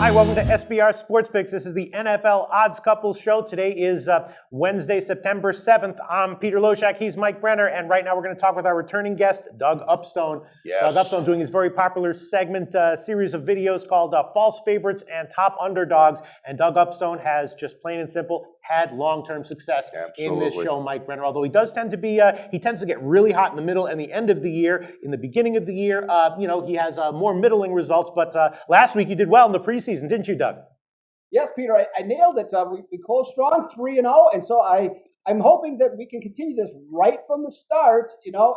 Hi, welcome to SBR Sports Picks. This is the NFL Odds Couple Show. Today is Wednesday, September 7th. I'm Peter Loshak. He's Mike Brenner. And right now we're going to talk with our returning guest, Doug Upstone. Yes. Doug Upstone doing his very popular segment series of videos called False Favorites and Top Underdogs. And Doug Upstone has just plain and simple had long-term success in this show, Mike Brenner. Although he does tend to be, he tends to get really hot in the middle and the end of the year. In the beginning of the year, he has more middling results. But last week you did well in the preseason, didn't you, Doug? Yes, Peter, I nailed it. We closed strong, 3-0, and so I'm hoping that we can continue this right from the start,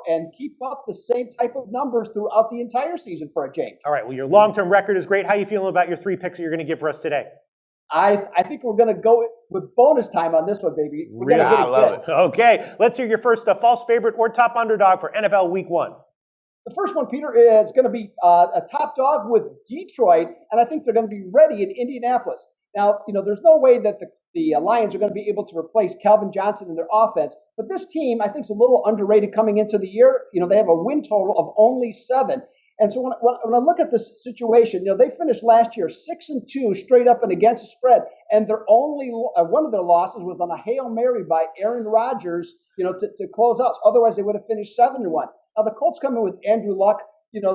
and keep up the same type of numbers throughout the entire season for a change. All right. Well, your long-term record is great. How are you feeling about your 3 picks that you're going to give for us today? I think we're going to go with bonus time on this one, baby. We're going to get it good. Okay, let's hear your first false favorite or top underdog for NFL Week 1. The first one, Peter, is going to be a top dog with Detroit, and I think they're going to be ready in Indianapolis. Now, there's no way that the Lions are going to be able to replace Calvin Johnson in their offense, but this team, I think, is a little underrated coming into the year. They have a win total of only 7. And so when I look at this situation, they finished last year 6-2 straight up and against the spread, and their only one of their losses was on a Hail Mary by Aaron Rodgers, to close out. Otherwise, they would have finished 7-1. Now the Colts come in with Andrew Luck.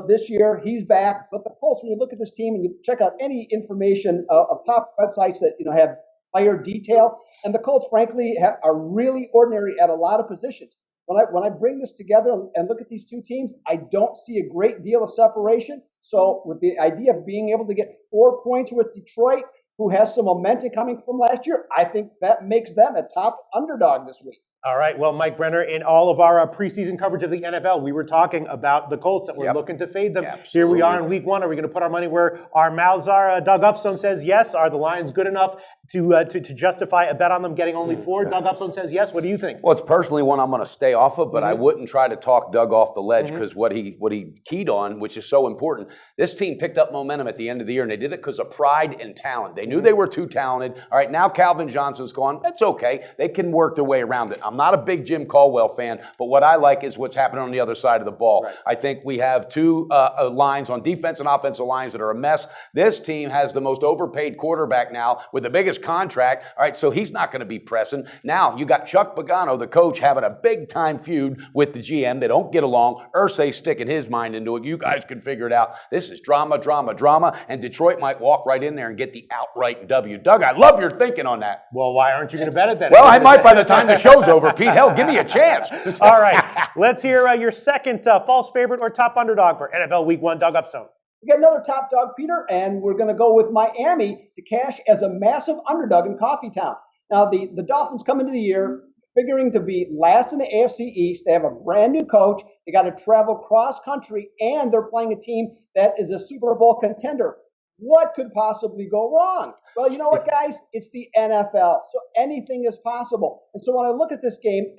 This year he's back, but the Colts, when you look at this team and you check out any information of top websites that have player detail, and the Colts, frankly, are really ordinary at a lot of positions. When I bring this together and look at these two teams, I don't see a great deal of separation. So with the idea of being able to get 4 points with Detroit, who has some momentum coming from last year, I think that makes them a top underdog this week. All right. Well, Mike Brenner, in all of our preseason coverage of the NFL, we were talking about the Colts that we're looking to fade them. Absolutely. Here we are in Week 1. Are we going to put our money where our mouths are? Doug Upstone says yes. Are the Lions good enough to justify a bet on them getting only 4? Doug Upstone says yes. What do you think? Well, it's personally one I'm going to stay off of, but I wouldn't try to talk Doug off the ledge because what he keyed on, which is so important, this team picked up momentum at the end of the year, and they did it because of pride and talent. They knew they were too talented. All right, now Calvin Johnson's gone. That's okay. They can work their way around it. I'm not a big Jim Caldwell fan, but what I like is what's happening on the other side of the ball. Right. I think we have 2 lines on defense and offensive lines that are a mess. This team has the most overpaid quarterback now with the biggest contract. All right, so he's not going to be pressing. Now, you got Chuck Pagano, the coach, having a big-time feud with the GM. They don't get along. Irsay sticking his mind into it. You guys can figure it out. This is drama, drama, drama, and Detroit might walk right in there and get the outright W. Doug, I love your thinking on that. Well, why aren't you going to bet it then? Well, I might by the time the show's over, Pete. Hell, give me a chance. All right, let's hear your second false favorite or top underdog for NFL Week 1, Doug Upstone. We got another top dog, Peter, and we're going to go with Miami to cash as a massive underdog in Coffeetown. Now, the Dolphins come into the year figuring to be last in the AFC East. They have a brand new coach. They got to travel cross country, and they're playing a team that is a Super Bowl contender. What could possibly go wrong? Well, you know what, guys? It's the NFL, so anything is possible. And so when I look at this game,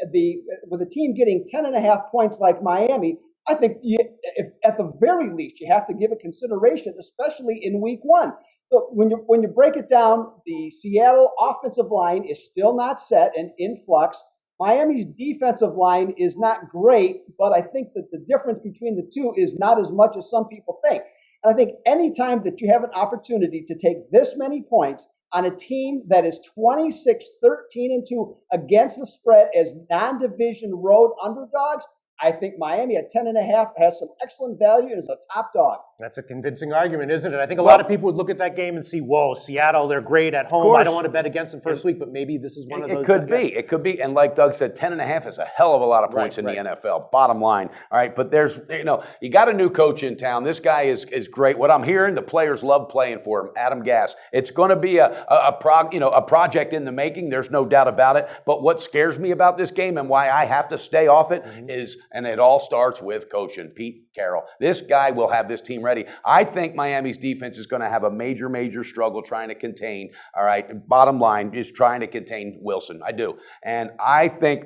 with a team getting 10.5 points like Miami, I think if at the very least you have to give it consideration, especially in Week 1. So when you break it down, the Seattle offensive line is still not set and in flux. Miami's defensive line is not great, but I think that the difference between the two is not as much as some people think. And I think any time that you have an opportunity to take this many points on a team that is 26-13-2 against the spread as non-division road underdogs, I think Miami at 10.5 has some excellent value and is a top dog. That's a convincing argument, isn't it? I think a lot of people would look at that game and see, whoa, Seattle, they're great at home. I don't want to bet against them first week, but maybe this is one of those. It could be. And like Doug said, 10.5 is a hell of a lot of points in the NFL, bottom line. All right, but there's, you got a new coach in town. This guy is great. What I'm hearing, the players love playing for him, Adam Gass. It's going to be a project in the making. There's no doubt about it. But what scares me about this game and why I have to stay off it is, and it all starts with coaching, Pete Carroll. This guy will have this team ready. I think Miami's defense is going to have a major, major struggle trying to contain, all right, bottom line is trying to contain Wilson. I do. And I think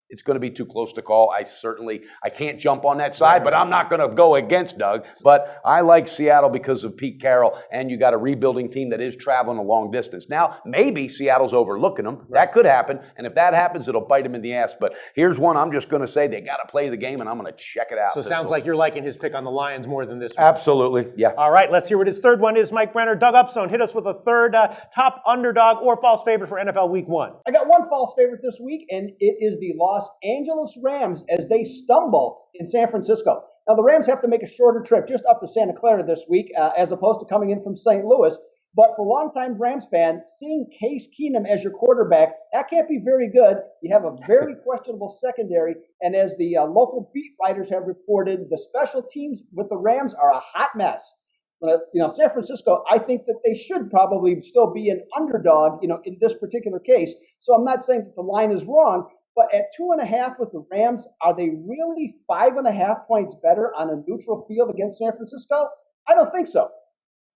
it's going to be too close to call. I can't jump on that side, but I'm not going to go against Doug. But I like Seattle because of Pete Carroll, and you got a rebuilding team that is traveling a long distance. Now, maybe Seattle's overlooking them. Right. That could happen, and if that happens, it'll bite them in the ass. But here's one I'm just going to say, they got to play the game, and I'm going to check it out. So it sounds like you're liking his pick on the Lions more than this one. Absolutely, yeah. All right, let's hear what his third one is. Mike Brenner, Doug Upstone, hit us with a third top underdog or false favorite for NFL Week 1. I got one false favorite this week, and it is the Los Angeles Rams as they stumble in San Francisco. Now, the Rams have to make a shorter trip just up to Santa Clara this week as opposed to coming in from St. Louis. But for a longtime Rams fan, seeing Case Keenum as your quarterback, that can't be very good. You have a very questionable secondary. And as the local beat writers have reported, the special teams with the Rams are a hot mess. San Francisco, I think that they should probably still be an underdog, in this particular case. So I'm not saying that the line is wrong. But at 2.5 with the Rams, are they really 5.5 points better on a neutral field against San Francisco? I don't think so.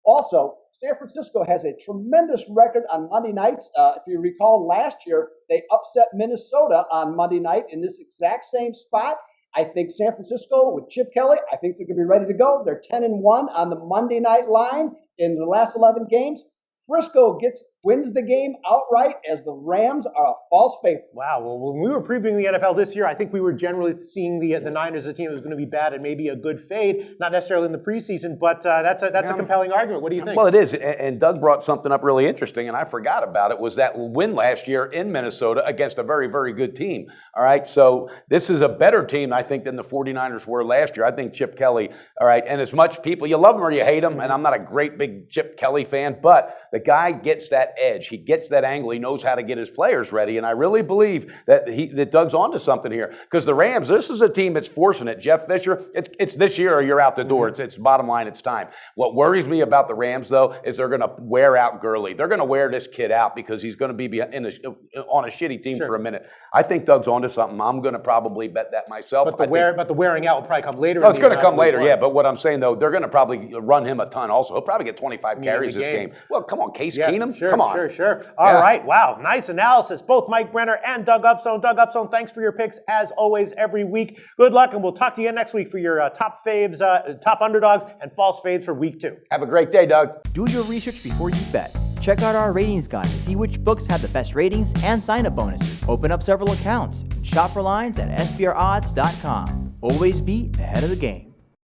Also, San Francisco has a tremendous record on Monday nights. If you recall last year, they upset Minnesota on Monday night in this exact same spot. I think San Francisco with Chip Kelly, I think they're going to be ready to go. They're 10-1 on the Monday night line in the last 11 games. Frisco wins the game outright as the Rams are a false favorite. Wow. Well, when we were previewing the NFL this year, I think we were generally seeing the Niners as a team that was going to be bad and maybe a good fade, not necessarily in the preseason, but that's a compelling argument. What do you think? Well, it is. And Doug brought something up really interesting, and I forgot about it, was that win last year in Minnesota against a very, very good team. All right. So this is a better team, I think, than the 49ers were last year. I think Chip Kelly, all right, and as much people, you love him or you hate him, and I'm not a great big Chip Kelly fan, but the guy gets that edge. He gets that angle. He knows how to get his players ready. And I really believe that Doug's onto something here. Because the Rams, this is a team that's forcing it. Jeff Fisher, it's this year or you're out the door. It's bottom line, it's time. What worries me about the Rams, though, is they're going to wear out Gurley. They're going to wear this kid out because he's going to be on a shitty team for a minute. I think Doug's onto something. I'm going to probably bet that myself. But the wearing out will probably come later. Oh, it's going to come later, yeah. But what I'm saying, though, they're going to probably run him a ton also. He'll probably get 25 carries this game. Well, come on, Case Keenum. Come on. Sure. All right. Wow. Nice analysis. Both Mike Brenner and Doug Upstone. Doug Upstone, thanks for your picks as always every week. Good luck, and we'll talk to you next week for your top faves, top underdogs, and false faves for week 2. Have a great day, Doug. Do your research before you bet. Check out our ratings guide to see which books have the best ratings and sign-up bonuses. Open up several accounts. Shop for lines at SBRodds.com. Always be ahead of the game.